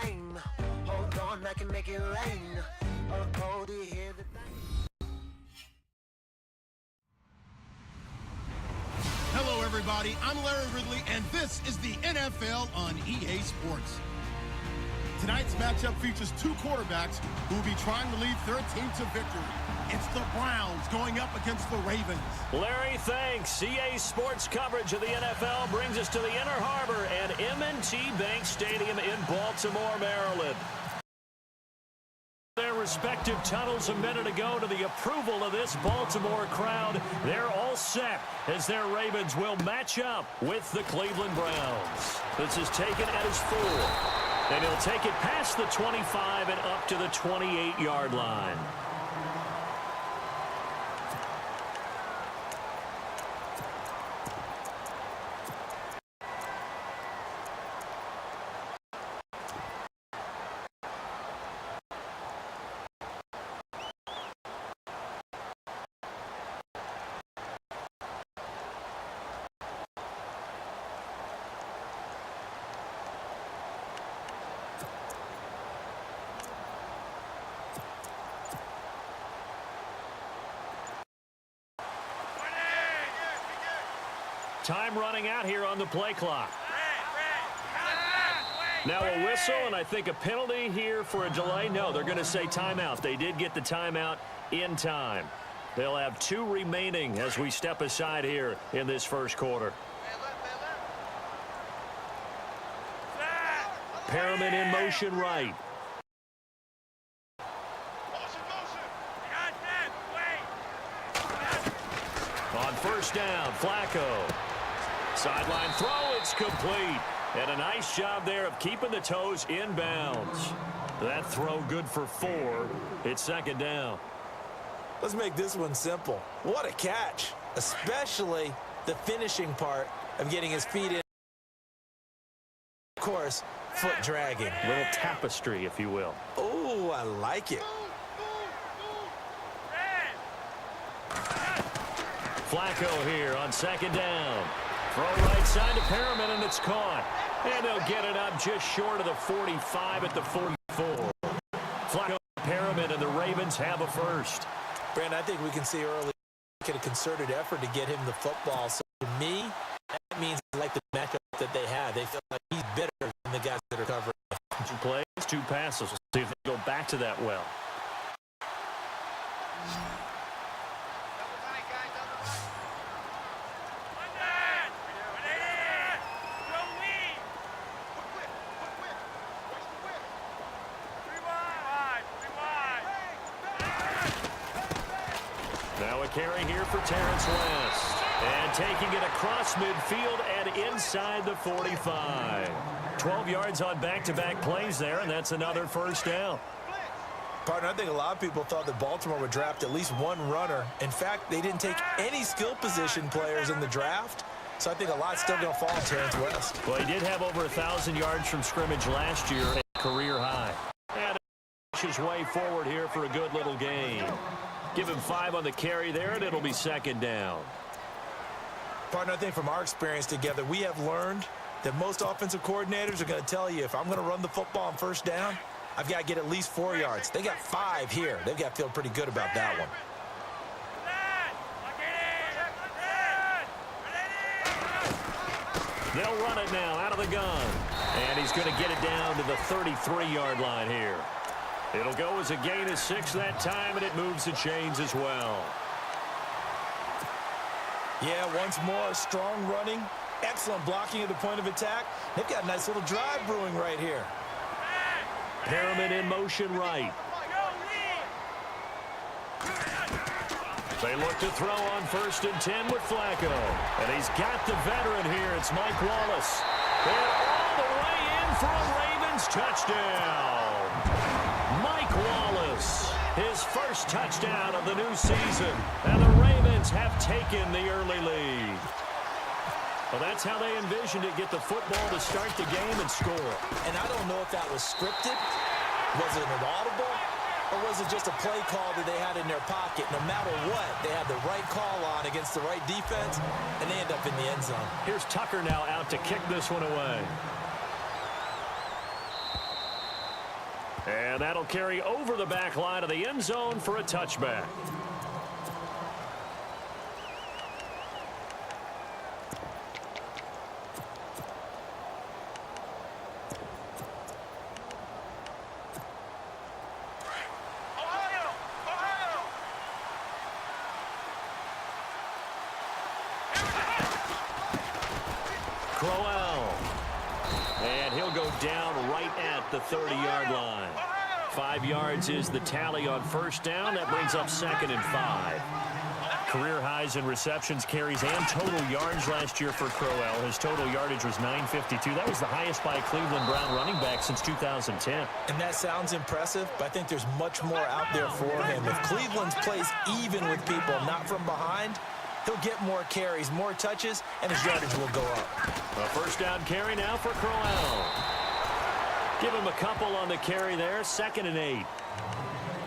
lane. Hold on, I can make it rain. Oh, do you hear the thing? Hello, everybody. I'm Larry Ridley, and this is the NFL on EA Sports. Tonight's matchup features two quarterbacks who will be trying to lead their team to victory. It's the Browns going up against the Ravens. Larry, thanks. EA Sports coverage of the NFL brings us to the Inner Harbor and M&T Bank Stadium in Baltimore, Maryland. Their respective tunnels a minute ago to the approval of this Baltimore crowd. They're all set as their Ravens will match up with the Cleveland Browns. This is taken at his 4. And he'll take it past the 25 and up to the 28-yard line. Time running out here on the play clock. Now a whistle, and I think a penalty here for a delay. No, they're going to say timeout. They did get the timeout in time. They'll have 2 remaining as we step aside here in this first quarter. Perriman in motion right. On first down, Flacco. Sideline throw, it's complete. And a nice job there of keeping the toes in bounds. That throw good for 4. It's second down. Let's make this one simple. What a catch, especially the finishing part of getting his feet in. Of course, foot dragging. A little tapestry, if you will. Oh, I like it. Flacco here on second down. Throw right side to Perriman, and it's caught. And they'll get it up just short of the 45 at the 44. Flacco, Perriman, and the Ravens have a first. Brandon, I think we can see early a concerted effort to get him the football. So to me, that means like the matchup that they have. They feel like he's better than the guys that are covering. 2 plays, 2 passes. We'll see if they go back to that well. Now a carry here for Terrence West. And taking it across midfield and inside the 45. 12 yards on back-to-back plays there, and that's another first down. Partner, I think a lot of people thought that Baltimore would draft at least one runner. In fact, they didn't take any skill position players in the draft. So I think a lot's still going to fall on Terrence West. Well, he did have over 1,000 yards from scrimmage last year, a career high. And his way forward here for a good little game. Give him 5 on the carry there, and it'll be second down. Partner, I think from our experience together, we have learned that most offensive coordinators are going to tell you, if I'm going to run the football on first down, I've got to get at least 4 yards. They got 5 here. They've got to feel pretty good about that one. They'll run it now out of the gun. And he's going to get it down to the 33-yard line here. It'll go as a gain of 6 that time, and it moves the chains as well. Yeah, once more, strong running, excellent blocking at the point of attack. They've got a nice little drive brewing right here. Perriman in motion right. They look to throw on 1st and 10 with Flacco. And he's got the veteran here. It's Mike Wallace. And all the way in for a Ravens touchdown. Mike Wallace, his first touchdown of the new season. And the Ravens have taken the early lead. Well, that's how they envisioned it, get the football to start the game and score. And I don't know if that was scripted. Was it an audible? Or was it just a play call that they had in their pocket? No matter what, they had the right call on against the right defense, and they end up in the end zone. Here's Tucker now out to kick this one away. And that'll carry over the back line of the end zone for a touchback. And he'll go down right at the 30-yard line. 5 yards is the tally on first down. That brings up 2nd and 5. Career highs in receptions, carries, and total yards last year for Crowell. His total yardage was 952. That was the highest by a Cleveland Brown running back since 2010. And that sounds impressive, but I think there's much more out there for him. If Cleveland's plays even with people, not from behind, he'll get more carries, more touches, and his yardage will go up. A first down carry now for Crowell. Give him a couple on the carry there, 2nd and 8.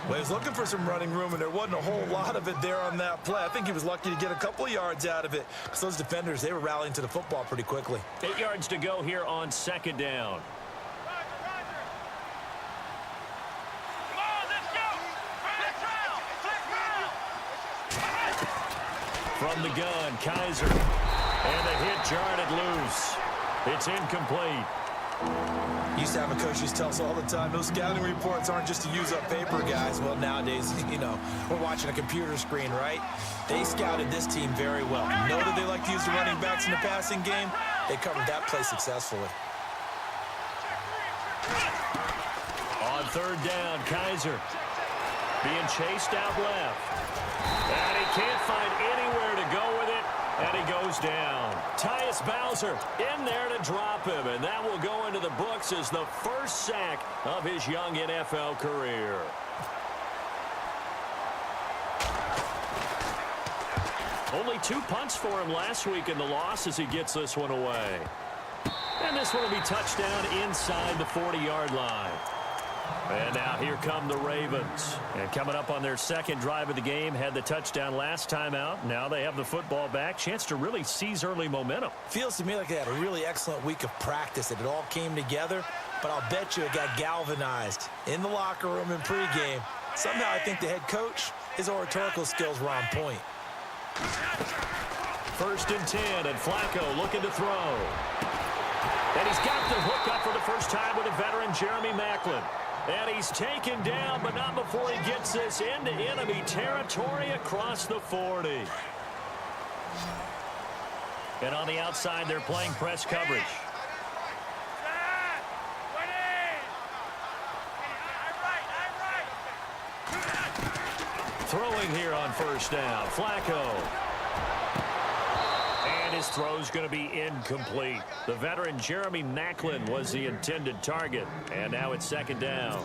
Well, he was looking for some running room, and there wasn't a whole lot of it there on that play. I think he was lucky to get a couple of yards out of it, because those defenders, they were rallying to the football pretty quickly. 8 yards to go here on 2nd down. From the gun, Kaiser. And the hit jarred loose. It's incomplete. Used to have a coach who used to tell us all the time, those scouting reports aren't just to use up paper, guys. Well, nowadays, you know, we're watching a computer screen, right? They scouted this team very well. Know that they like to use the running backs in the passing game. They covered that play successfully. On 3rd down, Kaiser being chased out left. And he can't find anywhere to go with it, and he goes down. Tyus Bowser in there to drop him, and that will go into the books as the first sack of his young NFL career. Only 2 punts for him last week in the loss as he gets this one away. And this one will be touchdown inside the 40-yard line. And now here come the Ravens. And coming up on their 2nd drive of the game, had the touchdown last time out. Now they have the football back. Chance to really seize early momentum. Feels to me like they had a really excellent week of practice. It all came together, but I'll bet you it got galvanized in the locker room in pregame. Somehow I think the head coach, his oratorical skills were on point. 1st and 10, and Flacco looking to throw. And he's got the hook up for the first time with a veteran, Jeremy Maclin. And he's taken down, but not before he gets this into enemy territory across the 40. And on the outside, they're playing press coverage. Throwing here on 1st down, Flacco. And his throw's going to be incomplete. The veteran Jeremy Maclin was the intended target, and now it's 2nd down.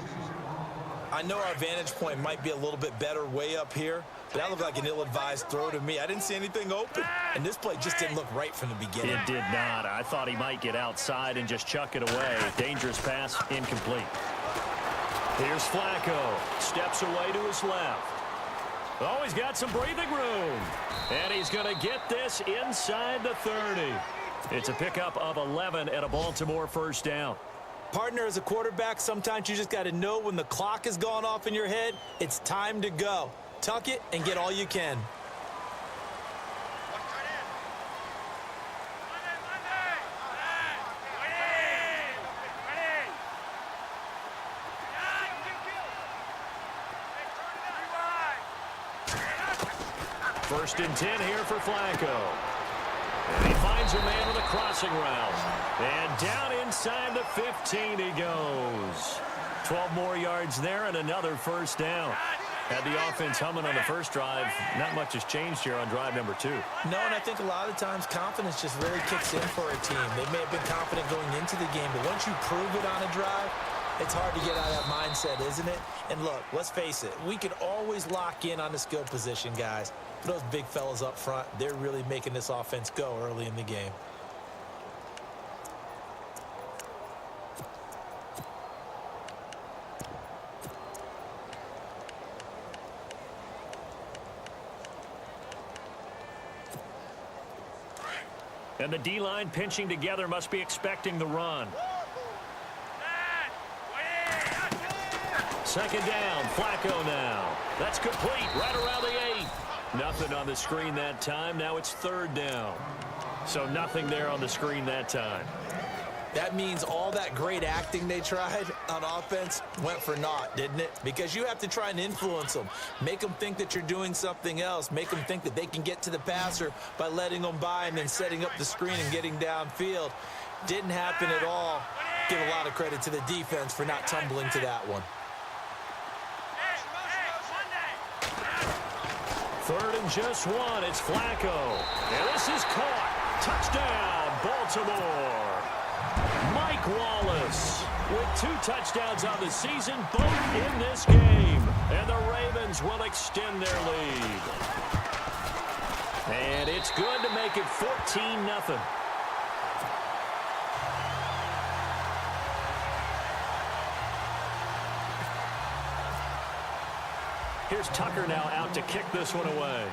I know our vantage point might be a little bit better way up here, but that looked like an ill-advised throw to me. I didn't see anything open, and this play just didn't look right from the beginning. It did not. I thought he might get outside and just chuck it away. Dangerous pass, incomplete. Here's Flacco. Steps away to his left. Oh, he's got some breathing room. And he's going to get this inside the 30. It's a pickup of 11 at a Baltimore 1st down. Partner, as a quarterback, sometimes you just got to know when the clock has gone off in your head, it's time to go. Tuck it and get all you can. First and 10 here for Flacco. And he finds a man with a crossing route. And down inside the 15 he goes. 12 more yards there and another 1st down. Had the offense humming on the first drive. Not much has changed here on drive number 2. No, and I think a lot of times confidence just really kicks in for a team. They may have been confident going into the game, but once you prove it on a drive, it's hard to get out of that mindset, isn't it? And look, let's face it, we can always lock in on the skill position, guys. But those big fellas up front, they're really making this offense go early in the game. And the D-line pinching together must be expecting the run. second down. Flacco now. That's complete right around the 8. Nothing on the screen that time. Now it's third down. So nothing there on the screen that time. That means all that great acting they tried on offense went for naught, didn't it? Because you have to try and influence them. Make them think that you're doing something else. Make them think that they can get to the passer by letting them by and then setting up the screen and getting downfield. Didn't happen at all. Give a lot of credit to the defense for not tumbling to that one. Third and just one. It's Flacco. And this is caught. Touchdown, Baltimore. Mike Wallace with 2 touchdowns on the season, both in this game. And the Ravens will extend their lead. And it's good to make it 14-0. Here's Tucker now out to kick this one away.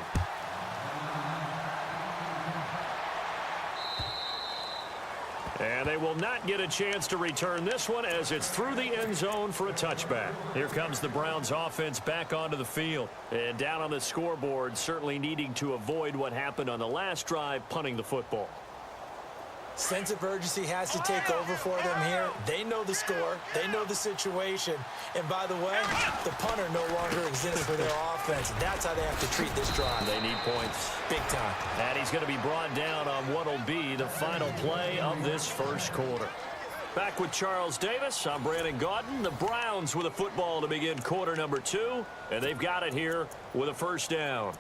And they will not get a chance to return this one as it's through the end zone for a touchback. Here comes the Browns offense back onto the field. And down on the scoreboard, certainly needing to avoid what happened on the last drive, punting the football. Sense of urgency has to take over for them here. They know the score. They know the situation. And by the way, the punter no longer exists for their offense. That's how they have to treat this drive. They need points. Big time. And he's going to be brought down on what will be the final play of this first quarter. Back with Charles Davis, I'm Brandon Gaudin. The Browns with a football to begin quarter number 2. And they've got it here with a first down.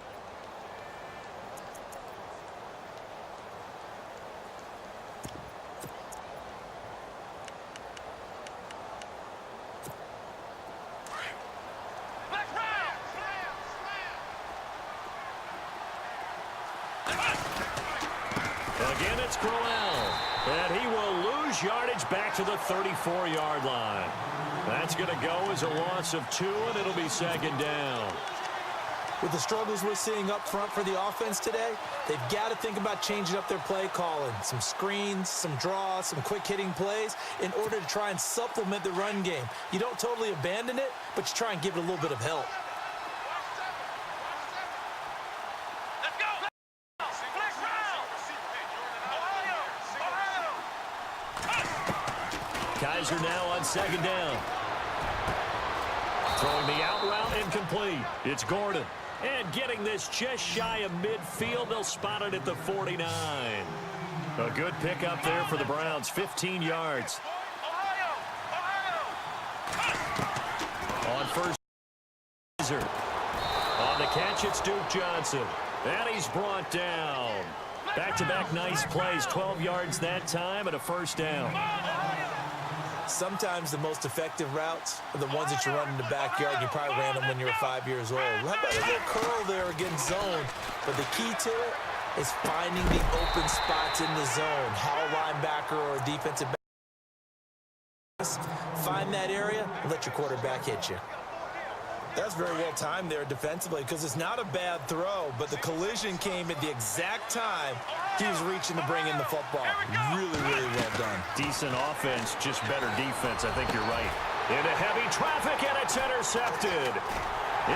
Again, it's Crowell. And he will lose yardage back to the 34-yard line. That's going to go as a loss of 2, and it'll be second down. With the struggles we're seeing up front for the offense today, they've got to think about changing up their play calling. Some screens, some draws, some quick-hitting plays in order to try and supplement the run game. You don't totally abandon it, but you try and give it a little bit of help. Kaiser now on second down. Throwing the out route incomplete. It's Gordon. And getting this just shy of midfield. They'll spot it at the 49. A good pickup there for the Browns. 15 yards. On first. On the catch, it's Duke Johnson. And he's brought down. Back-to-back nice plays. 12 yards that time and a first down. Sometimes the most effective routes are the ones that you run in the backyard. You probably ran them when you were 5 years old. How about a little curl there against zone? But the key to it is finding the open spots in the zone. How a linebacker or a defensive back find that area and let your quarterback hit you. That's very well timed there defensively because it's not a bad throw, but the collision came at the exact time he was reaching to bring in the football. Really, really well done. Decent offense, just better defense. I think you're right. Into heavy traffic, and it's intercepted.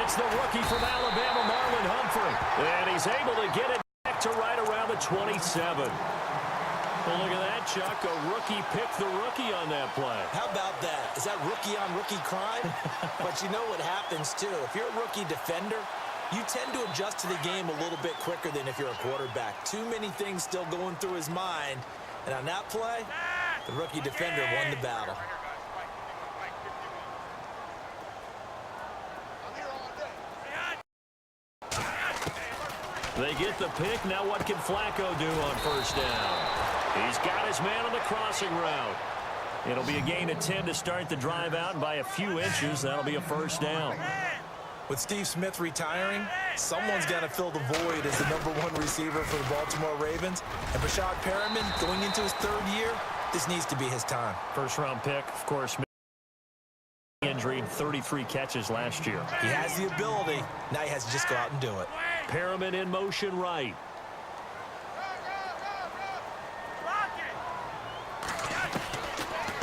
It's the rookie from Alabama, Marlon Humphrey. And he's able to get it back to right around the 27. Well, look at that, Chuck. A rookie picked the rookie on that play. How about that? Is that rookie-on-rookie crime? But you know what happens, too. If you're a rookie defender, you tend to adjust to the game a little bit quicker than if you're a quarterback. Too many things still going through his mind. And on that play, the rookie defender won the battle. They get the pick. Now what can Flacco do on first down? He's got his man on the crossing route. It'll be a gain of 10 to start the drive out, and by a few inches, that'll be a first down. With Steve Smith retiring, someone's got to fill the void as the #1 receiver for the Baltimore Ravens. And Brashad Perriman, going into his 3rd year, this needs to be his time. First-round pick, of course, injury, 33 catches last year. He has the ability. Now he has to just go out and do it. Perriman in motion right.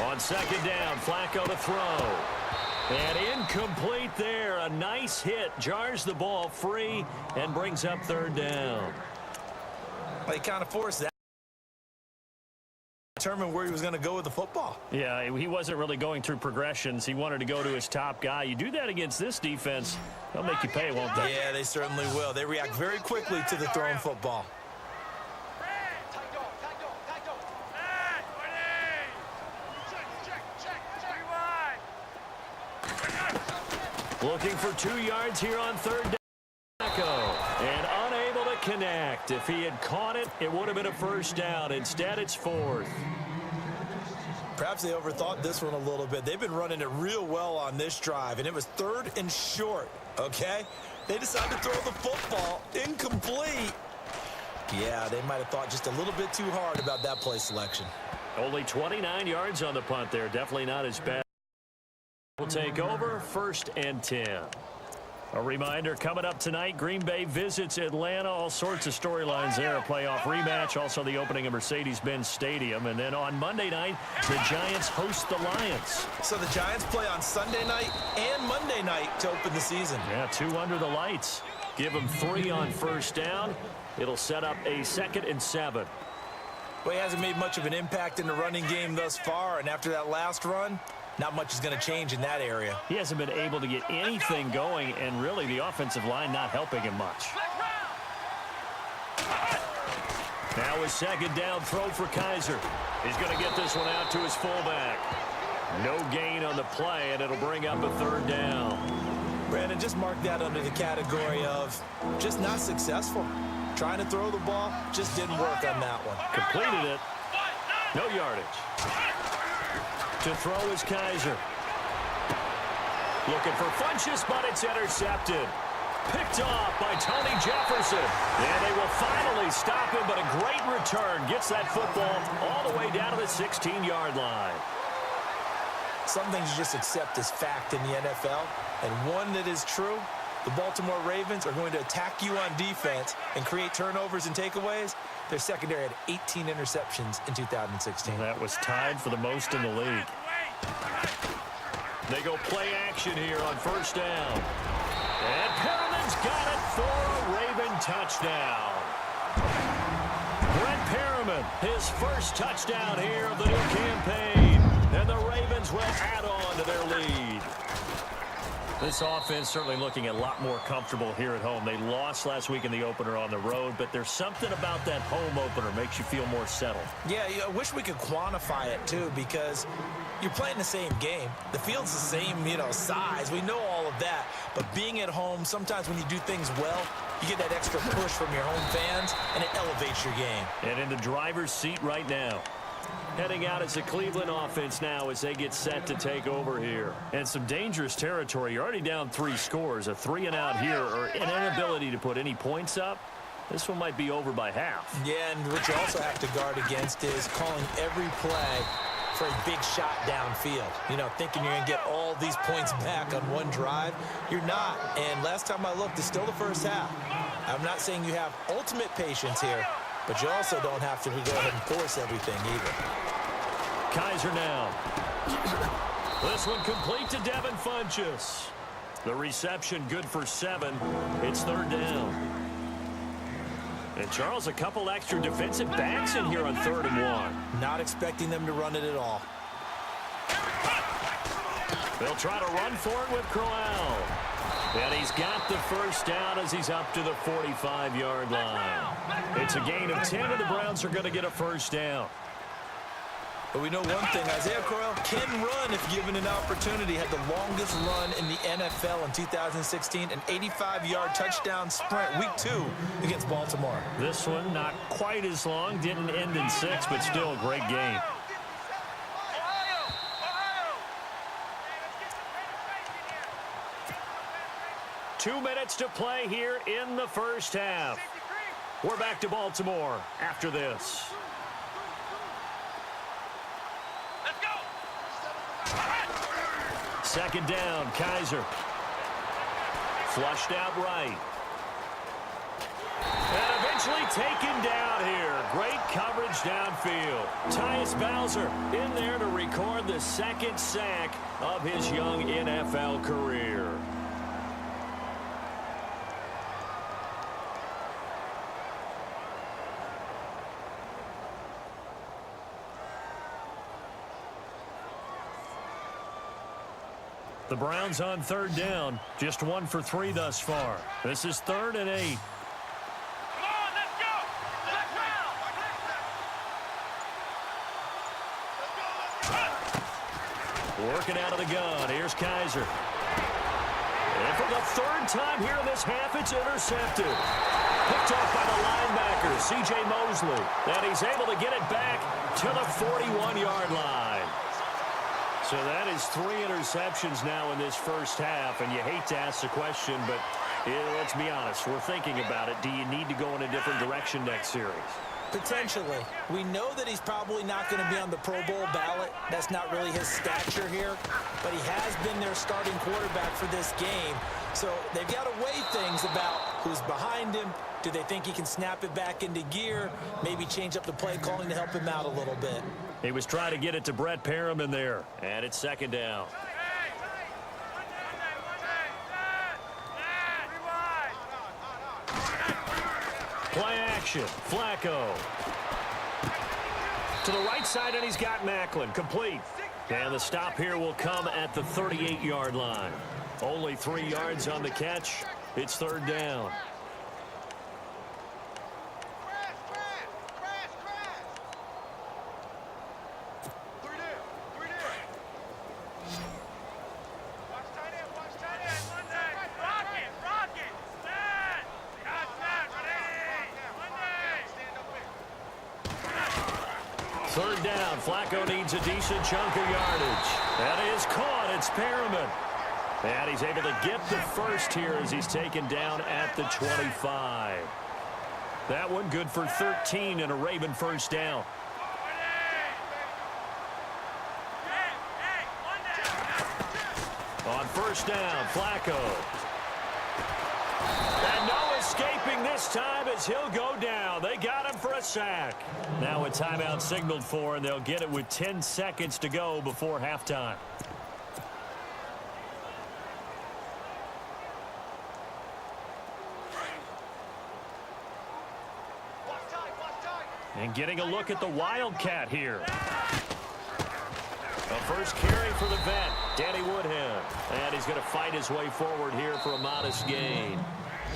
On second down, Flacco to throw. And incomplete there. A nice hit. Jars the ball free and brings up third down. They kind of forced that. Determine where he was going to go with the football. Yeah, he wasn't really going through progressions. He wanted to go to his top guy. You do that against this defense, they'll make you pay, won't they? Yeah, they certainly will. They react very quickly to the thrown football. Looking for 2 yards here on third down. And unable to connect. If he had caught it, it would have been a first down. Instead, it's fourth. Perhaps they overthought this one a little bit. They've been running it real well on this drive, and it was 3rd and short, okay? They decided to throw the football incomplete. Yeah, they might have thought just a little bit too hard about that play selection. Only 29 yards on the punt there. Definitely not as bad. We'll take over 1st and 10. A reminder, coming up tonight, Green Bay visits Atlanta. All sorts of storylines there. A playoff rematch, also the opening of Mercedes-Benz Stadium. And then on Monday night, the Giants host the Lions. So the Giants play on Sunday night and Monday night to open the season. Yeah, 2 under the lights. Give them 3 on first down. It'll set up a 2nd and 7. Well, he hasn't made much of an impact in the running game thus far, and after that last run, not much is going to change in that area. He hasn't been able to get anything going, and really the offensive line not helping him much. Now a 2nd down throw for Kaiser. He's going to get this one out to his fullback. No gain on the play, and it'll bring up a 3rd down. Brandon, just mark that under the category of just not successful. Trying to throw the ball just didn't work on that one. Completed it. No yardage. To throw is Kaiser. Looking for Funchess, but it's intercepted. Picked off by Tony Jefferson. And they will finally stop him, but a great return. Gets that football all the way down to the 16-yard line. Some things you just accept as fact in the NFL, and one that is true, the Baltimore Ravens are going to attack you on defense and create turnovers and takeaways. Their secondary had 18 interceptions in 2016. That was tied for the most in the league. They go play action here on first down. And Perriman's got it for a Raven touchdown. Brent Perriman, his first touchdown here of the new campaign. And the Ravens will add on to their lead. This offense certainly looking a lot more comfortable here at home. They lost last week in the opener on the road, but there's something about that home opener makes you feel more settled. Yeah, I wish we could quantify it, too, because you're playing the same game. The field's the same, size. We know all of that. But being at home, sometimes when you do things well, you get that extra push from your home fans, and it elevates your game. And in the driver's seat right now. Heading out as the Cleveland offense now as they get set to take over here. And some dangerous territory. You're already down 3 scores. A 3-and-out here or an inability to put any points up. This one might be over by half. Yeah, and what you also have to guard against is calling every play for a big shot downfield. Thinking you're going to get all these points back on one drive. You're not. And last time I looked, it's still the first half. I'm not saying you have ultimate patience here, but you also don't have to go ahead and force everything either. Kaiser now. This one complete to Devin Funchess. The reception good for 7. It's 3rd down. And Charles, a couple extra defensive backs in here on 3rd and 1. Not expecting them to run it at all. They'll try to run for it with Crowell. And he's got the first down as he's up to the 45-yard line. It's a gain of 10, and the Browns are going to get a first down. But we know one thing, Isaiah Crowell can run if given an opportunity. Had the longest run in the NFL in 2016, an 85-yard touchdown sprint, week 2 against Baltimore. This one not quite as long, didn't end in 6, but still a great game. Two minutes to play here in the first half. We're back to Baltimore after this. Second down, Kaiser. Flushed out right. And eventually taken down here. Great coverage downfield. Tyus Bowser in there to record the second sack of his young NFL career. The Browns on third down, just 1 for 3 thus far. This is 3rd and 8. Working out of the gun. Here's Kaiser. And for the 3rd time here in this half, it's intercepted. Picked off by the linebacker, C.J. Mosley. And he's able to get it back to the 41-yard line. So that is 3 interceptions now in this first half. And you hate to ask the question, but let's be honest. We're thinking about it. Do you need to go in a different direction next series? Potentially. We know that he's probably not going to be on the Pro Bowl ballot. That's not really his stature here. But he has been their starting quarterback for this game. So they've got to weigh things about who's behind him. Do they think he can snap it back into gear? Maybe change up the play calling to help him out a little bit. He was trying to get it to Brett Perriman there. And it's 2nd down. Play action. Flacco. To the right side, and he's got Macklin. Complete. And the stop here will come at the 38-yard line. Only 3 yards on the catch. It's 3rd down. Third down. Flacco needs a decent chunk of yardage. That is caught. It's Perriman. And he's able to get the first here as he's taken down at the 25. That one good for 13 and a Raven first down. On first down, Flacco. And no escaping this time as he'll go down. They got him for a sack. Now a timeout signaled for, and they'll get it with 10 seconds to go before halftime. And getting a look at the Wildcat here. The first carry for the vet, Danny Woodhead. And he's going to fight his way forward here for a modest gain.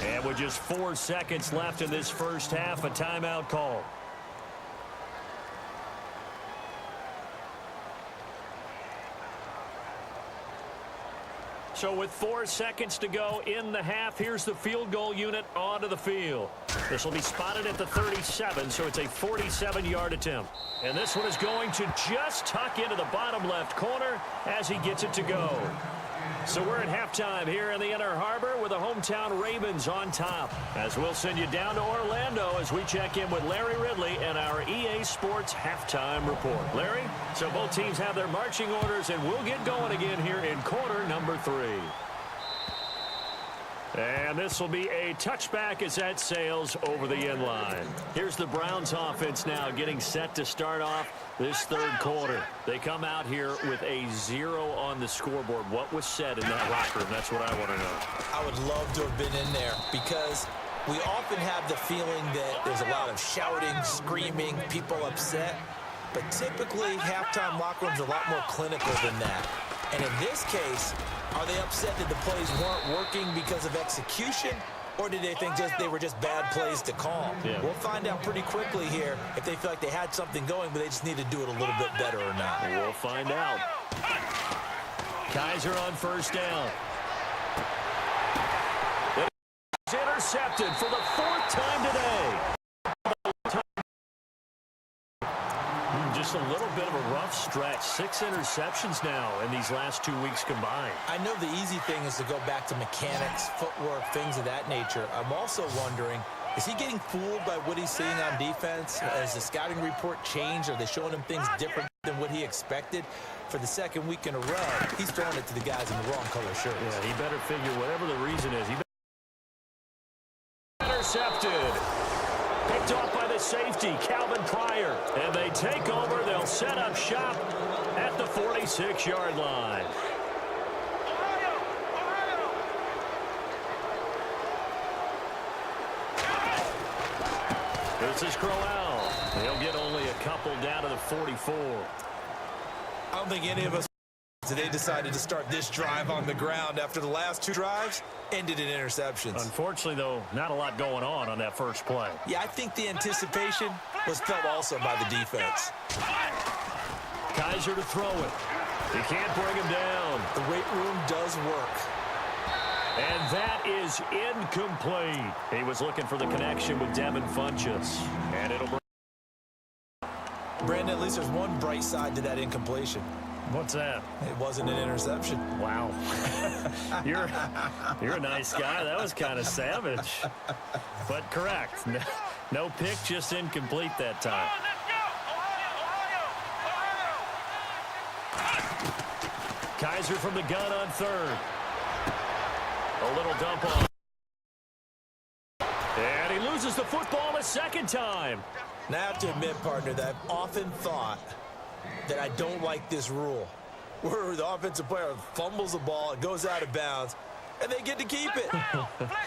And with just 4 seconds left in this first half, a timeout call. So with 4 seconds to go in the half, here's the field goal unit onto the field. This will be spotted at the 37, so it's a 47-yard attempt. And this one is going to just tuck into the bottom left corner as he gets it to go. So we're at halftime here in the Inner Harbor with the hometown Ravens on top. As we'll send you down to Orlando as we check in with Larry Ridley and our EA Sports halftime report. Larry, so both teams have their marching orders, and we'll get going again here in quarter number 3. And this will be a touchback as that sails over the end line. Here's the Browns offense now getting set to start off this third quarter. They come out here with a 0 on the scoreboard. What was said in that locker room? That's what I want to know. I would love to have been in there because we often have the feeling that there's a lot of shouting, screaming, people upset. But typically, halftime locker rooms are a lot more clinical than that. And in this case, are they upset that the plays weren't working because of execution, or did they think they were just bad plays to call? Yeah. We'll find out pretty quickly here if they feel like they had something going, but they just need to do it a little bit better or not. We'll find out. Kaiser on first down. It's intercepted for the 4th time today. Just a little bit of a rough stretch. 6 interceptions now in these last 2 weeks combined. I know the easy thing is to go back to mechanics, footwork, things of that nature. I'm also wondering, is he getting fooled by what he's seeing on defense? Has the scouting report changed? Are they showing him things different than what he expected? For the 2nd week in a row, he's throwing it to the guys in the wrong color shirts. Yeah, he better figure whatever the reason is. He intercepted. Picked off by the the safety, Calvin Pryor. And they take over. They'll set up shop at the 46-yard line. This is Crowell. He'll get only a couple down to the 44. I don't think any of us today decided to start this drive on the ground after the last two drives ended in interceptions. Unfortunately, though, not a lot going on that first play. Yeah, I think the anticipation was felt also by the defense. Kaiser to throw it. He can't bring him down. The weight room does work. And that is incomplete. He was looking for the connection with Devin Funchess. And it'll bring... Brandon, at least there's one bright side to that incompletion. What's that? It wasn't an interception. Wow. You're a nice guy. That was kind of savage. But correct. No pick, just incomplete that time. Kaiser from the gun on third. A little dump on. And he loses the football a second time. Now I have to admit, partner, that I've often thought that I don't like this rule, where the offensive player fumbles the ball, it goes out of bounds, and they get to keep it.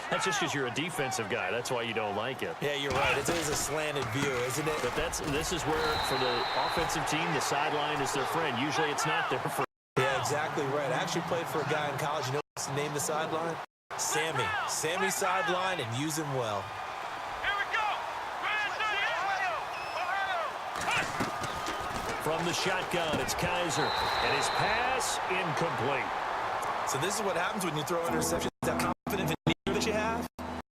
That's just because you're a defensive guy. That's why you don't like it. Yeah, you're right. It is a slanted view, isn't it? But this is where, for the offensive team, the sideline is their friend. Usually it's not their friend. Yeah, exactly right. I actually played for a guy in college. You know what's the name of the sideline? Sammy. Sammy sideline, and use him well. Here we go. From the shotgun, it's Kaiser. And his pass, incomplete. So this is what happens when you throw interceptions. That confidence that you have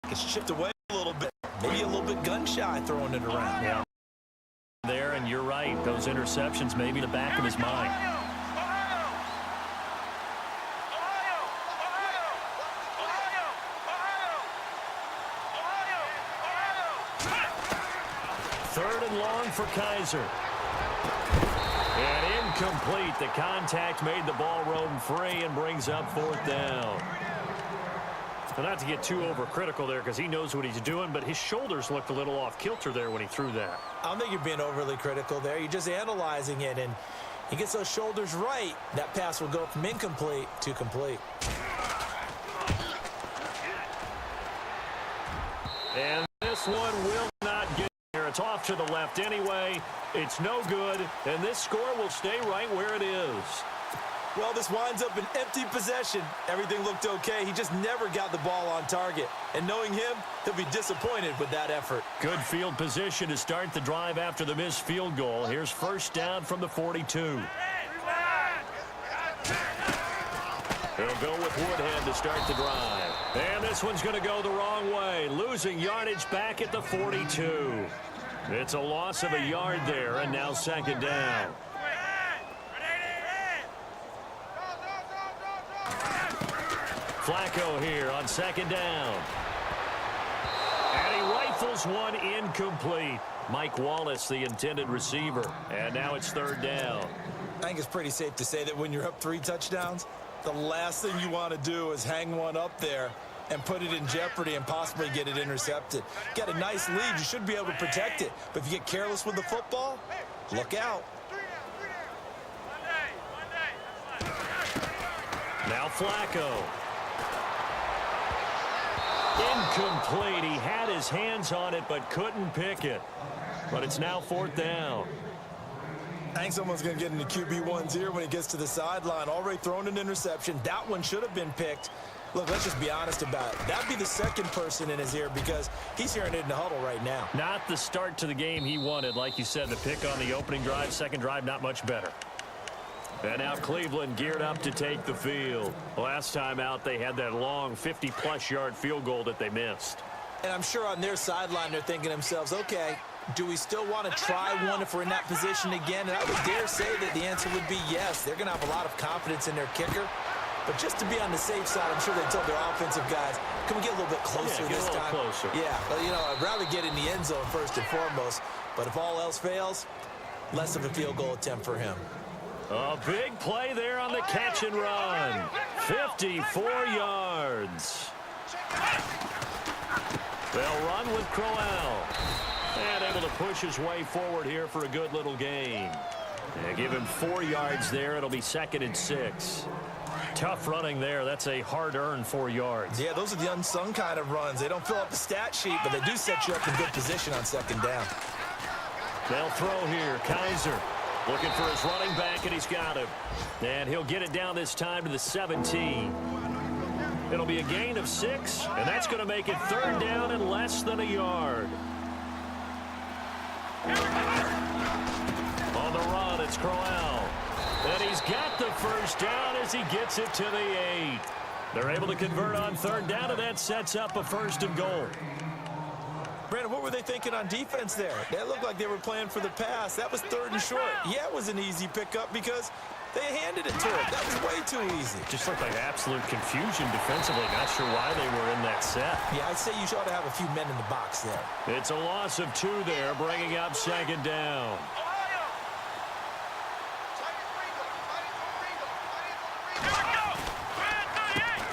gets chipped away a little bit. Maybe a little bit gun-shy throwing it around. Yeah. There, and you're right. Those interceptions may be the back of his mind. Third and long for Kaiser. And incomplete. The contact made the ball roam free and brings up fourth down. So not to get too overcritical there because he knows what he's doing, but his shoulders looked a little off kilter there when he threw that. I don't think you're being overly critical there. You're just analyzing it, and he gets those shoulders right. That pass will go from incomplete to complete. And this one will not get there. It's off to the left anyway. It's no good, and this score will stay right where it is. Well, this winds up an empty possession. Everything looked okay. He just never got the ball on target. And knowing him, he'll be disappointed with that effort. Good field position to start the drive after the missed field goal. Here's first down from the 42. He'll go with Woodhead to start the drive. And this one's going to go the wrong way. Losing yardage back at the 42. It's a loss of a yard there, and now second down. Flacco here on second down. And he rifles one incomplete. Mike Wallace, the intended receiver. And now it's third down. I think it's pretty safe to say that when you're up 3 touchdowns, the last thing you want to do is hang one up there and put it in jeopardy and possibly get it intercepted. Got a nice lead. You should be able to protect it. But if you get careless with the football, look out. Now Flacco. Incomplete. He had his hands on it but couldn't pick it. But it's now fourth down. I think someone's going to get into QB1's ear when he gets to the sideline. Already thrown an interception. That one should have been picked. Look, let's just be honest about it. That'd be the second person in his ear because he's hearing it in the huddle right now. Not the start to the game he wanted. Like you said, the pick on the opening drive, second drive, not much better. And now Cleveland geared up to take the field. Last time out, they had that long 50-plus yard field goal that they missed. And I'm sure on their sideline they're thinking to themselves, okay, do we still want to try one if we're in that position again? And I would dare say that the answer would be yes. They're going to have a lot of confidence in their kicker. But just to be on the safe side, I'm sure they told their offensive guys, can we get a little bit closer this time? Closer. Yeah, well, you know, I'd rather get in the end zone first and foremost. But if all else fails, less of a field goal attempt for him. A big play there on the catch and run. 54 yards. They'll run with Crowell. And able to to push his way forward here for a good little gain. Yeah, give him 4 yards there. It'll be 2nd and 6. Tough running there. That's a hard-earned 4 yards. Yeah, those are the unsung kind of runs. They don't fill up the stat sheet, but they do set you up in good position on 2nd down. They'll throw here. Kaiser looking for his running back, and he's got him. And he'll get it down this time to the 17. It'll be a gain of 6, and that's going to make it 3rd down and less than a yard. On the run, it's Crowell. And he's got the 1st down as he gets it to the 8. They're able to convert on 3rd down, and that sets up a 1st and goal. Brandon, what were they thinking on defense there? That looked like they were playing for the pass. That was 3rd and short. Yeah, it was an easy pickup because they handed it to him. That was way too easy. Just looked like absolute confusion defensively. Not sure why they were in that set. Yeah, I'd say you ought to have a few men in the box there. It's a loss of 2 there, bringing up 2nd down.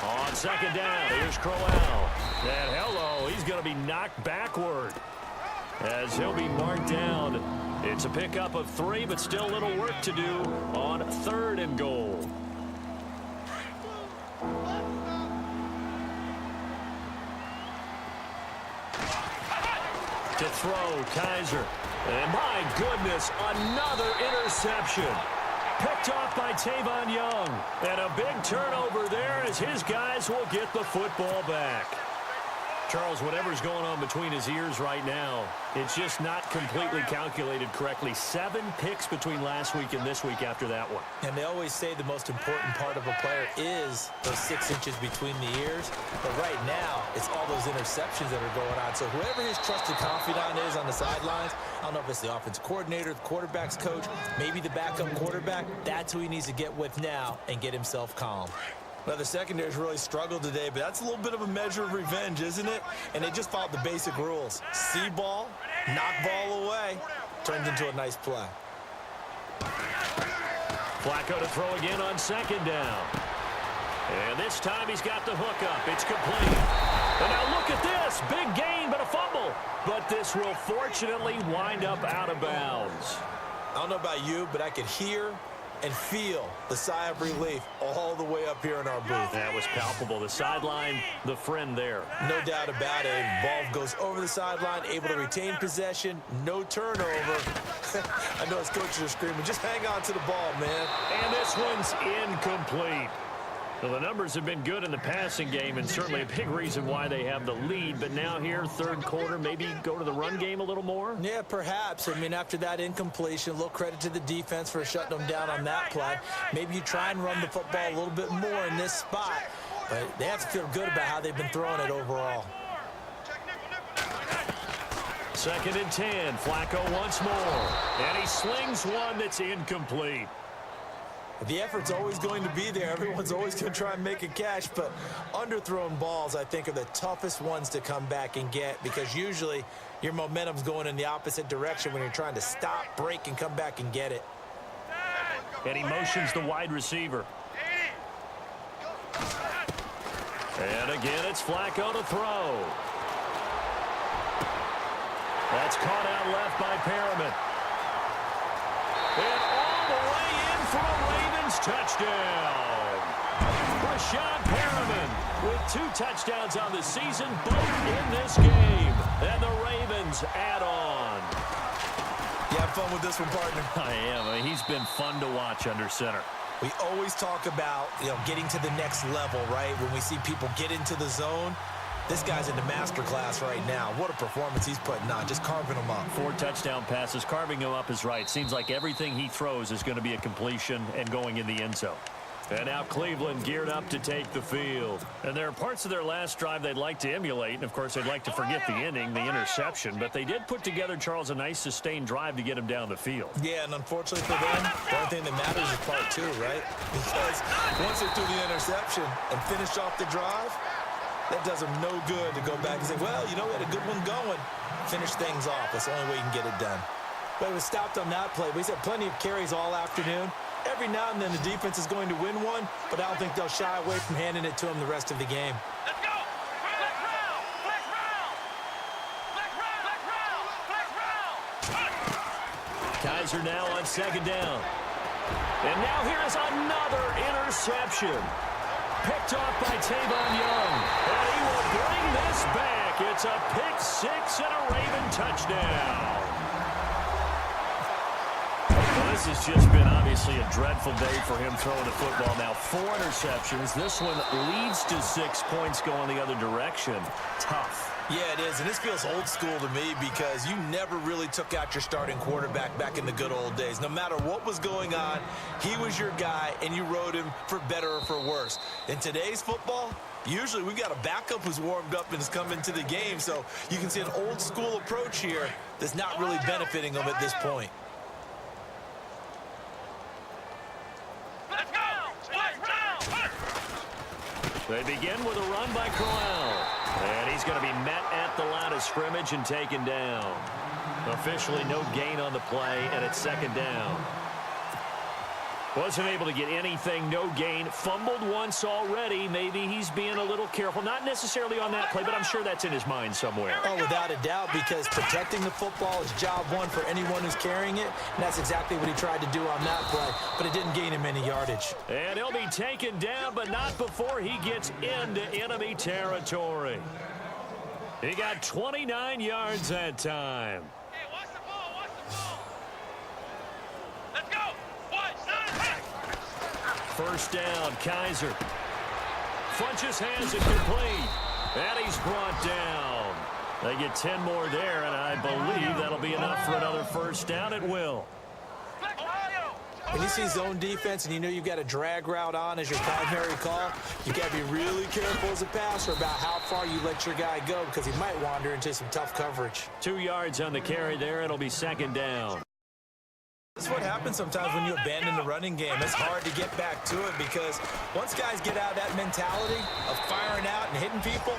On 2nd down, here's Crowell. And hello, he's going to be knocked backward as he'll be marked down. It's a pickup of 3, but still a little work to do on 3rd and goal. To throw, Kaiser. And my goodness, another interception. Picked off by Tavon Young. And a big turnover there as his guys will get the football back. Charles, whatever's going on between his ears right now, it's just not completely calculated correctly. 7 picks between last week and this week after that one. And they always say the most important part of a player is those 6 inches between the ears. But right now, it's all those interceptions that are going on. So whoever his trusted confidant is on the sidelines, I don't know if it's the offensive coordinator, the quarterback's coach, maybe the backup quarterback, that's who he needs to get with now and get himself calm. Well, the secondary's really struggled today, but that's a little bit of a measure of revenge, isn't it? And they just followed the basic rules. See ball, knock ball away, turns into a nice play. Flacco to throw again on 2nd down. And this time he's got the hook up. It's complete. And now look at this. Big gain, but a fumble. But this will fortunately wind up out of bounds. I don't know about you, but I could hear and feel the sigh of relief all the way up here in our booth. That was palpable. The sideline, the friend there. No doubt about it. Ball goes over the sideline, able to retain possession, no turnover. I know his coaches are screaming, just hang on to the ball, man. And this one's incomplete. Well, the numbers have been good in the passing game, and certainly a big reason why they have the lead. But now here, 3rd quarter, maybe go to the run game a little more? Yeah, perhaps. I mean, after that incompletion, a little credit to the defense for shutting them down on that play. Maybe you try and run the football a little bit more in this spot. But they have to feel good about how they've been throwing it overall. 2nd and 10. Flacco once more. And he slings one that's incomplete. The effort's always going to be there. Everyone's always going to try and make a catch, but underthrown balls, I think, are the toughest ones to come back and get because usually your momentum's going in the opposite direction when you're trying to stop, break, and come back and get it. And he motions the wide receiver. And again, it's Flacco to throw. That's caught out left by Perriman. And all the way in for a Ravens touchdown. Rashad Perriman with 2 touchdowns on the season, both in this game. And the Ravens add on. You have fun with this one, partner? I am. I mean, he's been fun to watch under center. We always talk about, getting to the next level, right? When we see people get into the zone. This guy's in the master class right now. What a performance he's putting on, just carving them up. 4 touchdown passes, carving him up is right. Seems like everything he throws is going to be a completion and going in the end zone. And now Cleveland geared up to take the field. And there are parts of their last drive they'd like to emulate. And, of course, they'd like to forget the inning, the interception. But they did put together, Charles, a nice sustained drive to get him down the field. Yeah, and unfortunately for them, the only thing that matters is part 2, right? Because once they threw the interception and finished off the drive, that does them no good to go back and say, well, we had a good one going. Finish things off. That's the only way you can get it done. But it was stopped on that play. We had plenty of carries all afternoon. Every now and then the defense is going to win one, but I don't think they'll shy away from handing it to them the rest of the game. Let's go! Flex round! Flex round! Flex round! Flex round! Flex round! Kaiser now on second down. And now here's another interception. Picked off by Tavon Young. And he will bring this back. It's a pick six and a Raven touchdown. Well, this has just been obviously a dreadful day for him throwing the football. Now 4 interceptions. This one leads to 6 points going the other direction. Tough. Yeah, it is, and this feels old school to me because you never really took out your starting quarterback back in the good old days. No matter what was going on, he was your guy, and you rode him for better or for worse. In today's football, usually we've got a backup who's warmed up and has come into the game, so you can see an old school approach here that's not really benefiting them at this point. They begin with a run by Corral. And he's going to be met at the line of scrimmage and taken down. Officially no gain on the play, and it's second down. Wasn't able to get anything, no gain. Fumbled once already. Maybe he's being a little careful. Not necessarily on that play, but I'm sure that's in his mind somewhere. Oh, without a doubt, because protecting the football is job one for anyone who's carrying it, and that's exactly what he tried to do on that play, but it didn't gain him any yardage. And he'll be taken down, but not before he gets into enemy territory. He got 29 yards that time. Hey, watch the ball, watch the ball. Let's go. First down, Kaiser. Funches hands it complete. And he's brought down. They get 10 more there, and I believe that'll be enough for another first down. It will. When you see zone defense and you know you've got a drag route on as your primary call, you got to be really careful as a passer about how far you let your guy go because he might wander into some tough coverage. 2 yards on the carry there. It'll be second down. That's what happens sometimes when you abandon the running game. It's hard to get back to it because once guys get out of that mentality of firing out and hitting people,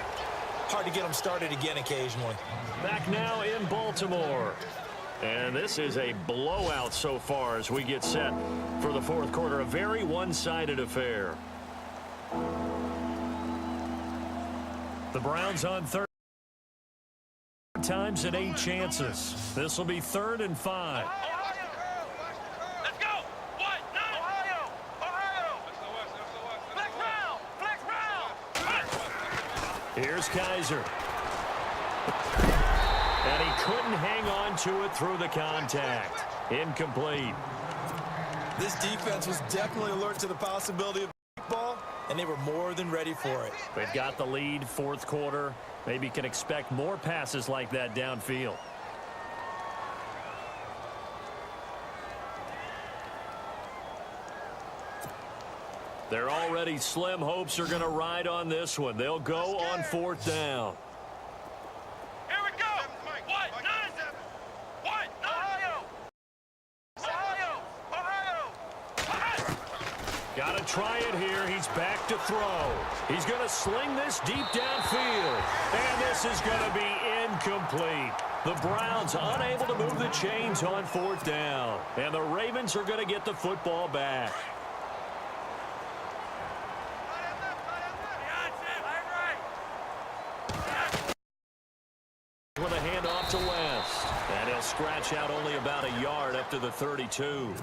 hard to get them started again occasionally. Back now in Baltimore. And this is a blowout so far as we get set for the fourth quarter. A very one-sided affair. The Browns on third times and 8 chances. This will be 3rd and 5. Here's Kaiser. And he couldn't hang on to it through the contact. Incomplete. This defense was definitely alert to the possibility of ball, and they were more than ready for it. They've got the lead, fourth quarter. Maybe can expect more passes like that downfield. They're already slim. Hopes are going to ride on this one. They'll go on 4th down. Here we go. What? 9-7. What? Ohio. Got to try it here. He's back to throw. He's going to sling this deep downfield. And this is going to be incomplete. The Browns unable to move the chains on 4th down. And the Ravens are going to get the football back. With a handoff to West. And he'll scratch out only about a yard up to the 32.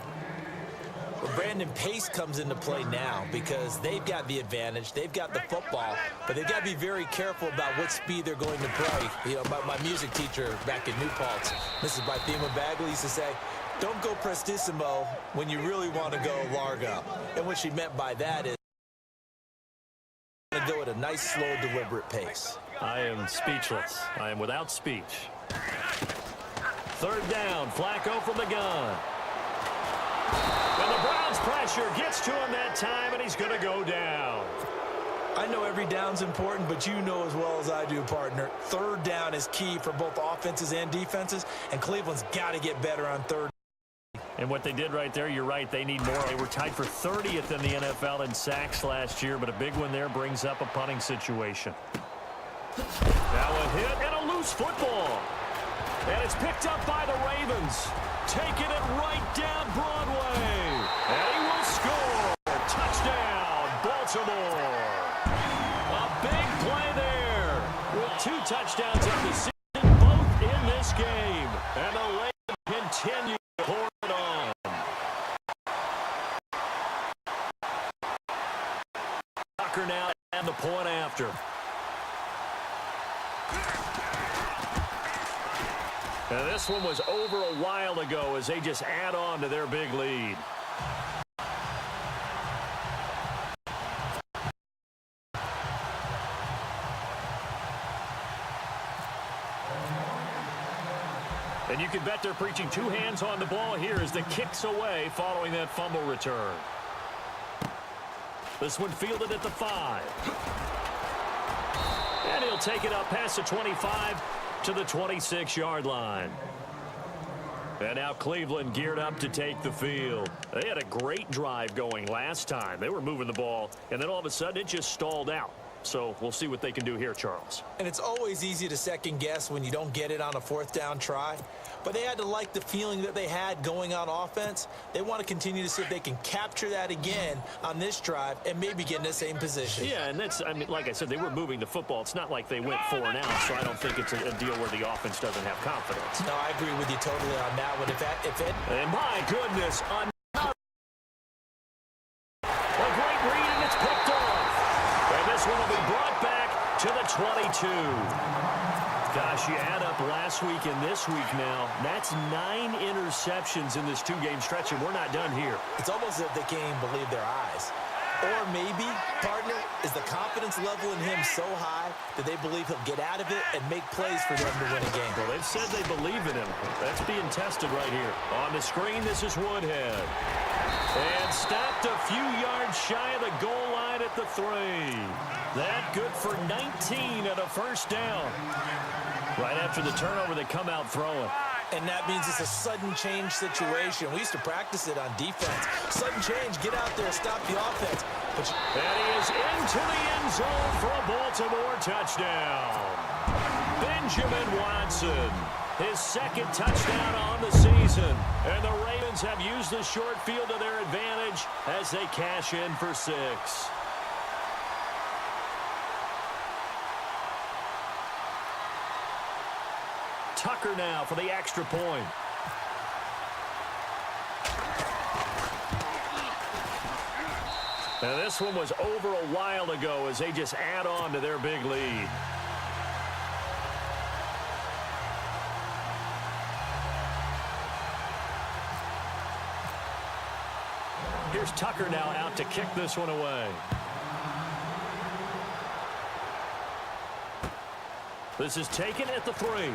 Well, Brandon, pace comes into play now because they've got the advantage. They've got the football, but they've got to be very careful about what speed they're going to play. You know, my music teacher back in New Paltz, Mrs. Bythema Bagley, used to say, don't go prestissimo when you really want to go largo. And what she meant by that is to go at a nice, slow, deliberate pace. I am speechless. I am without speech. 3rd down, Flacco from the gun. And the Browns pressure gets to him that time, and he's going to go down. I know every down's important, but you know as well as I do, partner. 3rd down is key for both offenses and defenses, and Cleveland's got to get better on 3rd. And what they did right there, you're right, they need more. They were tied for 30th in the NFL in sacks last year, but a big one there brings up a punting situation. Now a hit and a loose football. And it's picked up by the Ravens. Taking it right down Broadway. And he will score. Touchdown, Baltimore. A big play there with 2 touchdowns of the season, both in this game. And the Ravens continue to pour Tucker now and the point after. Now this one was over a while ago as they just add on to their big lead. And you can bet they're preaching two hands on the ball here as the kick's away following that fumble return. This one fielded at the 5. And he'll take it up past the 25 to the 26-yard line. And now Cleveland geared up to take the field. They had a great drive going last time. They were moving the ball, and then all of a sudden it just stalled out. So we'll see what they can do here, Charles. And it's always easy to second guess when you don't get it on a 4th down try. But they had to like the feeling that they had going on offense. They want to continue to see if they can capture that again on this drive and maybe get in the same position. Yeah, and that's, I mean, like I said, they were moving the football. It's not like they went 4 and out, so I don't think it's a deal where the offense doesn't have confidence. No, I agree with you totally on that one. And my goodness, another a great read, and it's picked off. And this one will be brought back to the 22. Gosh, you add up last week and this week now. That's 9 interceptions in this 2-game stretch, and we're not done here. It's almost as if they can't even believe their eyes. Or maybe, partner, is the confidence level in him so high that they believe he'll get out of it and make plays for them to win a game. Well, they've said they believe in him. That's being tested right here. On the screen, this is Woodhead. And stopped a few yards shy of the goal line at the 3. That good for 19 and a first down. Right after the turnover, they come out throwing. And that means it's a sudden change situation. We used to practice it on defense. Sudden change, get out there, stop the offense. And he is into the end zone for a Baltimore touchdown. Benjamin Watson, his 2nd touchdown on the season. And the Ravens have used the short field to their advantage as they cash in for 6. Tucker now for the extra point. Now this one was over a while ago as they just add on to their big lead. Here's Tucker now out to kick this one away. This is taken at the 3.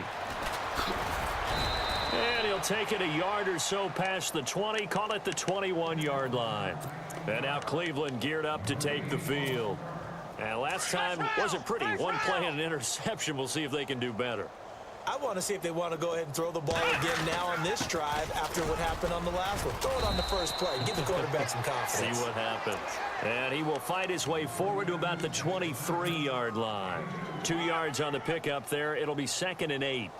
And he'll take it a yard or so past the 20, call it the 21-yard line. And now Cleveland geared up to take the field. And last time wasn't pretty. One play and an interception. We'll see if they can do better. I want to see if they want to go ahead and throw the ball again now on this drive after what happened on the last one. Throw it on the first play. Give the quarterback some confidence. See what happens. And he will fight his way forward to about the 23-yard line. 2 yards on the pickup there. It'll be 2nd and 8.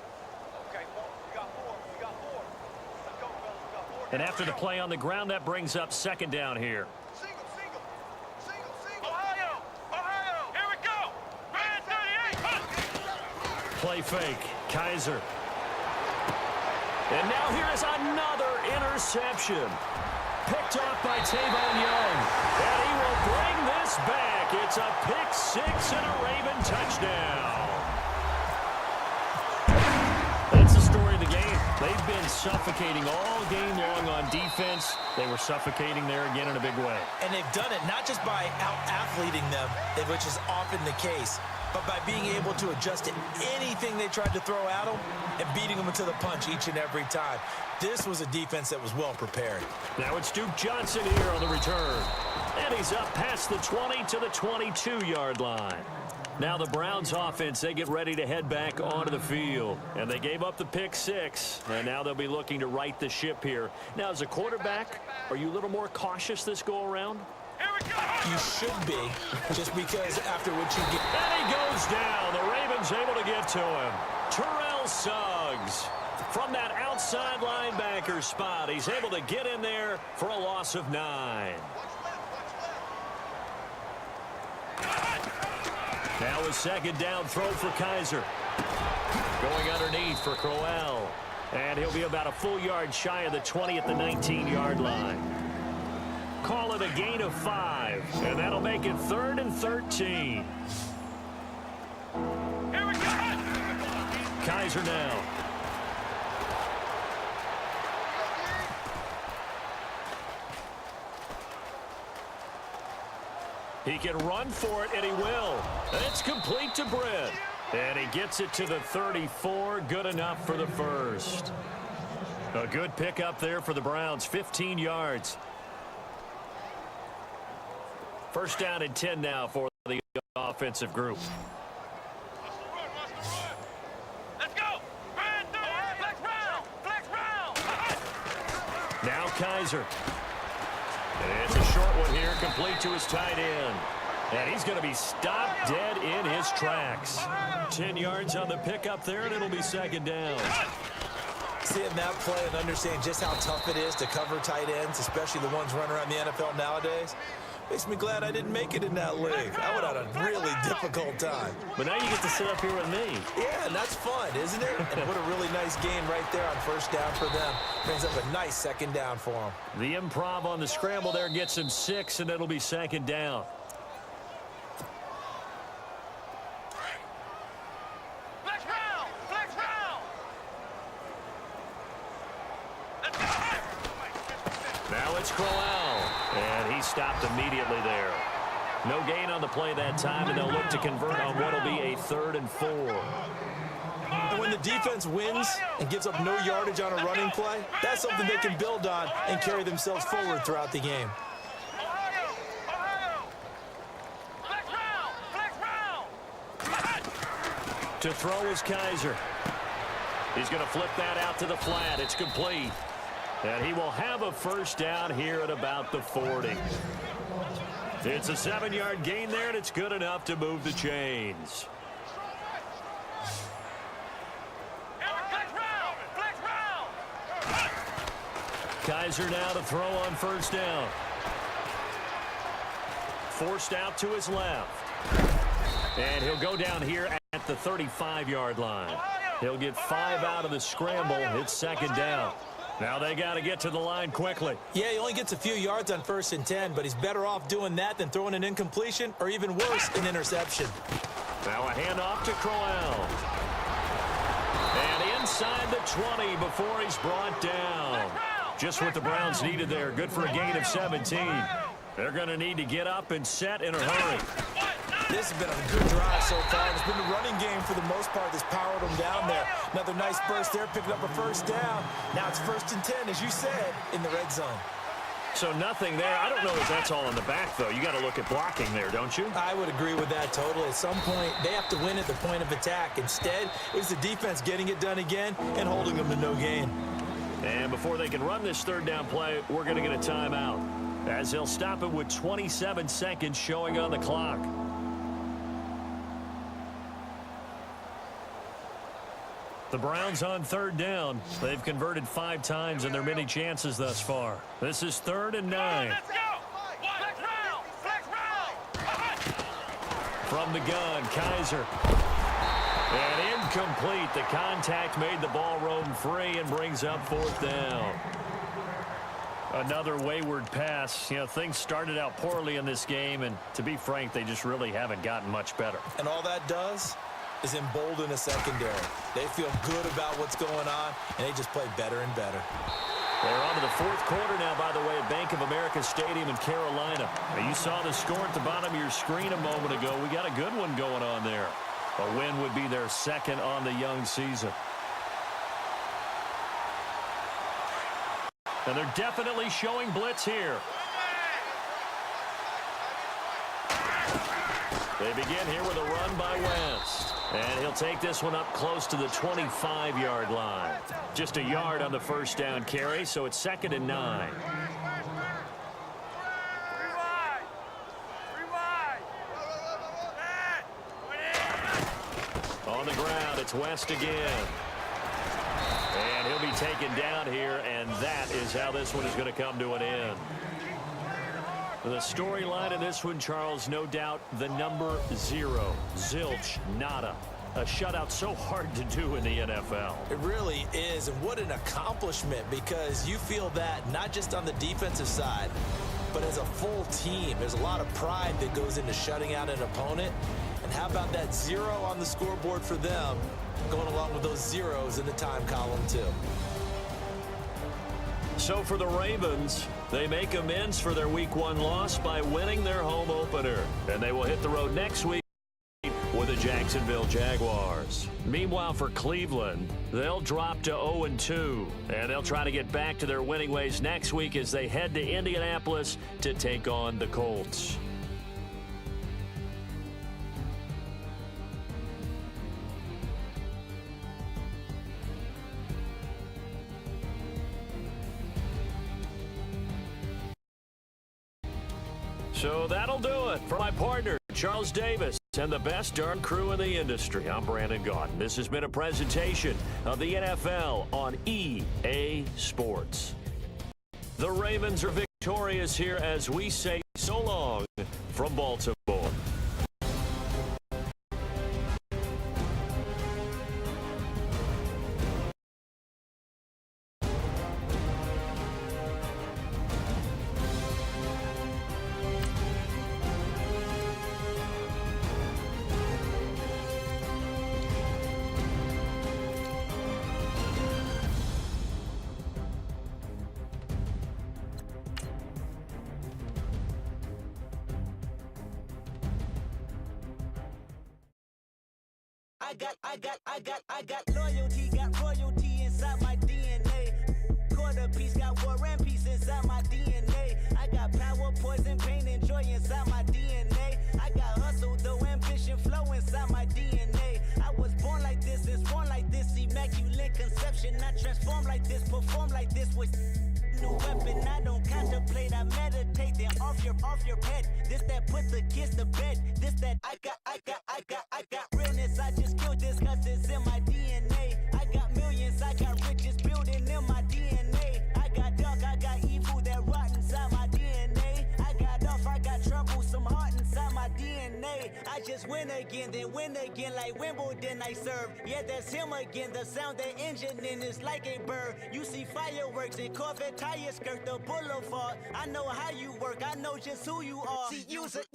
And after the play on the ground, that brings up 2nd down here. Ohio, here we go. Man 38. Play fake. Kaiser. And now here is another interception. Picked off by Tavon Young. And he will bring this back. It's a pick 6 and a Raven touchdown. That's the story of the game. They've been suffocating all game long on defense. They were suffocating there again in a big way. And they've done it not just by out-athleting them, which is often the case, but by being able to adjust to anything they tried to throw at them and beating them into the punch each and every time. This was a defense that was well prepared. Now it's Duke Johnson here on the return. And he's up past the 20 to the 22-yard line. Now the Browns offense, they get ready to head back onto the field. And they gave up the pick 6. And now they'll be looking to right the ship here. Now as a quarterback, are you a little more cautious this go around? You should be, just because after what you get. And he goes down. The Ravens able to get to him. Terrell Suggs from that outside linebacker spot. He's able to get in there for a loss of 9. Now a 2nd down throw for Kaiser. Going underneath for Crowell. And he'll be about a full yard shy of the 20 at the 19-yard line. call it a gain of 5, and that'll make it 3rd and 13. Here we go. Kaiser now. He can run for it, and he will. It's complete to Britt. And he gets it to the 34. Good enough for the first. A good pickup there for the Browns. 15 yards. First down and 10 now for the offensive group. Let's go. Flex round. Flex round. Now Kaiser. And it's a short one here, complete to his tight end. And he's going to be stopped dead in his tracks. 10 yards on the pickup there, and it'll be 2nd down. Seeing that play and understanding just how tough it is to cover tight ends, especially the ones running around the NFL nowadays, makes me glad I didn't make it in that league. I would have had a really difficult time. But now you get to sit up here with me. Yeah, and that's fun, isn't it? And what a really nice gain right there on first down for them. Brings up a nice 2nd down for them. The improv on the scramble there gets him 6, and it'll be 2nd down. Flex round. Flex round. Let's go. Now it's Crowell, and he stopped immediately there. No gain on the play that time, and they'll look to convert on what will be a 3rd and 4. And when the defense wins and gives up no yardage on a running play, that's something they can build on and carry themselves forward throughout the game. Ohio. Flex round. Flex round. To throw is Kaiser. He's going to flip that out to the flat. It's complete. And he will have a first down here at about the 40. It's a 7-yard gain there, and it's good enough to move the chains. Flex round. Flex round. Kaiser now to throw on first down. Forced out to his left. And he'll go down here at the 35-yard line. He'll get 5 out of the scramble. It's 2nd down. Now they got to get to the line quickly. Yeah, he only gets a few yards on 1st and 10, but he's better off doing that than throwing an incompletion or even worse, an interception. Now a handoff to Crowell. And inside the 20 before he's brought down. Just what the Browns needed there. Good for a gain of 17. They're going to need to get up and set in a hurry. This has been a good drive so far. It's been the running game for the most part that's powered them down there. Another nice burst there, picking up a first down. Now it's 1st and 10, as you said, in the red zone. So nothing there. I don't know if that's all in the back, though. You got to look at blocking there, don't you? I would agree with that totally. At some point, they have to win at the point of attack. Instead, it was the defense getting it done again and holding them to no gain. And before they can run this 3rd down play, we're going to get a timeout, as they'll stop it with 27 seconds showing on the clock. The Browns on 3rd down. They've converted 5 times in their many chances thus far. This is 3rd and 9. Let's go. Flex round. Flex round. From the gun, Kaiser. And incomplete. The contact made the ball roam free and brings up 4th down. Another wayward pass. You know, things started out poorly in this game, and to be frank, they just really haven't gotten much better. And all that does is embolden a secondary. They feel good about what's going on, and they just play better and better. They're on to the 4th quarter now, by the way, at Bank of America Stadium in Carolina. Now, you saw the score at the bottom of your screen a moment ago. We got a good one going on there. A win would be their 2nd on the young season. And they're definitely showing blitz here. They begin here with a run by West. And he'll take this one up close to the 25-yard line. Just a yard on the first down carry, so it's 2nd and 9. On the ground, it's West again. And he'll be taken down here, and that is how this one is going to come to an end. The storyline in this one, Charles, no doubt the number 0. Zilch, nada. A shutout so hard to do in the NFL. It really is, and what an accomplishment, because you feel that not just on the defensive side, but as a full team, there's a lot of pride that goes into shutting out an opponent. And how about that 0 on the scoreboard for them, going along with those zeros in the time column, too. So for the Ravens, they make amends for their Week 1 loss by winning their home opener. And they will hit the road next week with the Jacksonville Jaguars. Meanwhile, for Cleveland, they'll drop to 0-2, and they'll try to get back to their winning ways next week as they head to Indianapolis to take on the Colts. So that'll do it for my partner, Charles Davis, and the best darn crew in the industry. I'm Brandon Gaudin. This has been a presentation of the NFL on EA Sports. The Ravens are victorious here as we say so long from Baltimore. I got loyalty, got royalty inside my DNA. Quarter piece, got war and peace inside my DNA. I got power, poison, pain, and joy inside my DNA. I got hustle, though, ambition, flow inside my DNA. I was born like this, born like this, immaculate conception. I transform like this, perform like this with new weapon. I don't contemplate, I meditate. Then off your head. This that put the kids to bed. This that I got realness. I just killed this cause it's in my DNA. I got millions, I got riches building in my DNA. I got dark, I got evil that rot inside my DNA. I got off, I got trouble, some heart inside my DNA. I just win again, then win again like Wimbledon I serve. Yeah, that's him again. The sound that engine in is like a bird. You see fireworks and Corvette tires skirt the boulevard. I know how you work, I know just who you are. See, use it.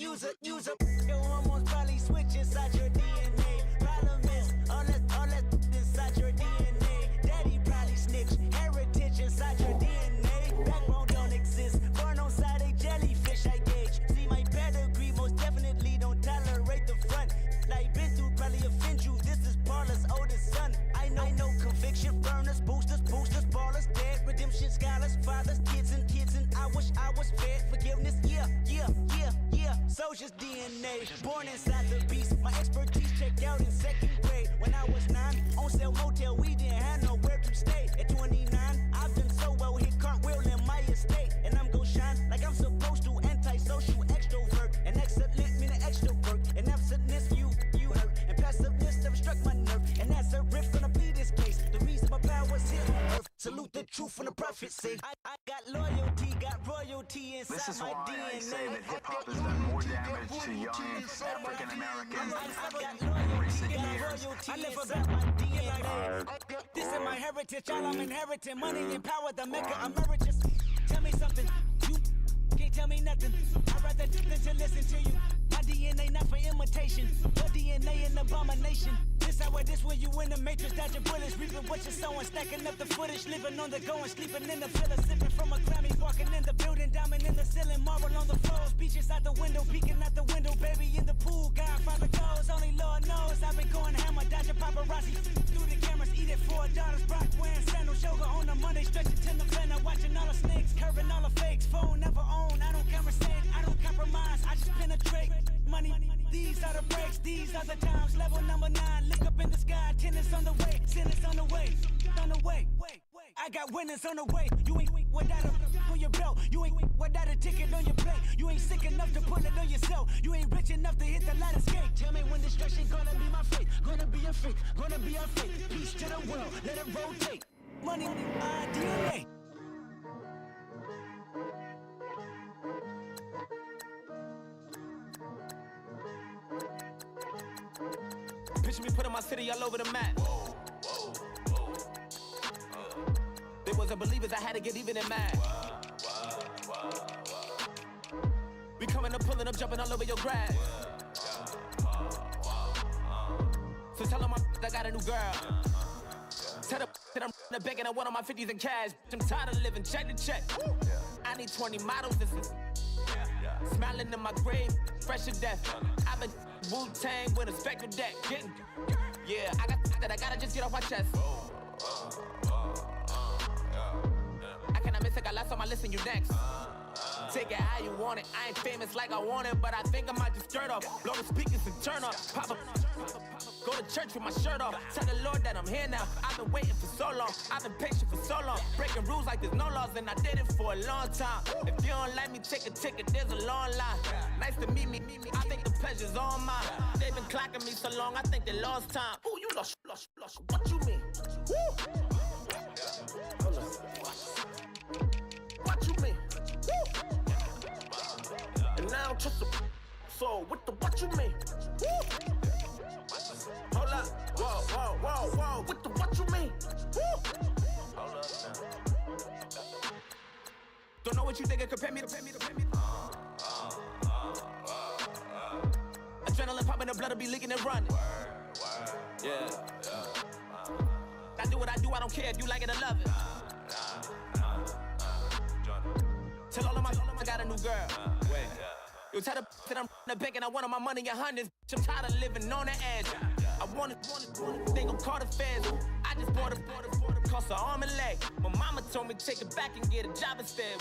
Your hormones probably switch inside your DNA. Problem is, all that inside your DNA. Daddy probably snitched, heritage inside your DNA. Backbone don't exist, born on side a jellyfish I gauge. See my pedigree, most definitely don't tolerate the front. Like been through probably offend you, this is Paula's oldest son. I know conviction, burners, boosters, ballers, dead, redemption, scholars, fathers, kids and I wish I was fed forgiveness, yeah. Soldier's DNA, born inside the beast. My expertise checked out in second grade. When I was 9, on sale motel, we didn't have nowhere to stay. At 29, I've done so well, hit cartwheel in my estate. And I'm gon' shine like I'm supposed to, antisocial extrovert. And excellent meaning extrovert. And absentness, you hurt. And passiveness never struck my nerve. And that's a riff gonna be this case. The reason my power's here on earth. Salute the truth from the prophecy. I got loyalty, got royalty inside This is my why DNA. I say that hip-hop has done more damage to young African-Americans in recent years. I never got my DNA. This is my heritage, all I'm inheriting. Money and power, the maker emeritus. Tell me something, you can't tell me nothing. I'd rather than to listen to you. My DNA not for imitation, your DNA an abomination. This how it is when you in the matrix, dodging bullets, reaping what you're sowing, stacking up the footage, living on the go and sleeping in the villa, sipping from a Grammy, walking in the building, diamond in the ceiling, marble on the floors, beaches out the window, peeking out the window, baby in the pool, Godfather goes, only Lord knows, I've been going hammer, dodging paparazzi, through the cameras, eating $4, Brock wearing sandals, yoga on a Monday, stretching to November, watching all the snakes, curving all the fakes, phone never own, I don't conversate, I don't compromise, I just penetrate, money, these are the breaks, these are the times, level number 9, look up in the sky, tennis on the way, sentence on the way, I got winners on the way, you ain't without a on your belt, you ain't without a ticket on your plate, you ain't sick enough to put it on yourself, you ain't rich enough to hit the ladder skate, tell me when destruction gonna be my fate, gonna be a fate, gonna be a fate, peace to the world, let it rotate, money, DNA. Picture me putting my city all over the map. They wasn't believers, I had to get even in mad. We coming up, pulling up, jumping all over your grass. So tell them I got a new girl. Tell them that I'm the bank and I want all my 50s in cash. I'm tired of living check to check. I need 20 models. This is smiling in my grave, fresh to death. I've been Wu-Tang with a spectral deck. Yeah, I gotta just get off my chest. I cannot miss it, got last on my list and you next. Take it how you want it. I ain't famous like I want it, but I think I might just skirt off. Blow the speakers and turn up. Pop up. Go to church with my shirt off. Tell the Lord that I'm here now. I've been waiting for so long. I've been patient for so long. Breaking rules like there's no laws, and I did it for a long time. If you don't like me, take a ticket. There's a long line. Nice to meet me. I think the pleasure's all mine. They've been clocking me so long, I think they lost time. Ooh, you lost. What you mean? Woo! Hold up. What you mean? Woo! And now I don't trust the so what you mean? Woo! Hold up, whoa, what you mean? Woo! Hold up now. Don't know what you think, compare me. Adrenaline popping, the blood will be leaking and running. Yeah. I do what I do, I don't care if you like it or love it. Tell all of my I got a new girl. Wait. You tell the that I'm the bank and I want all my money in hundreds. I'm tired of living on the edge. I want it, they gon' call the feds. I just bought a cost an arm and leg. My mama told me take it back and get a job instead.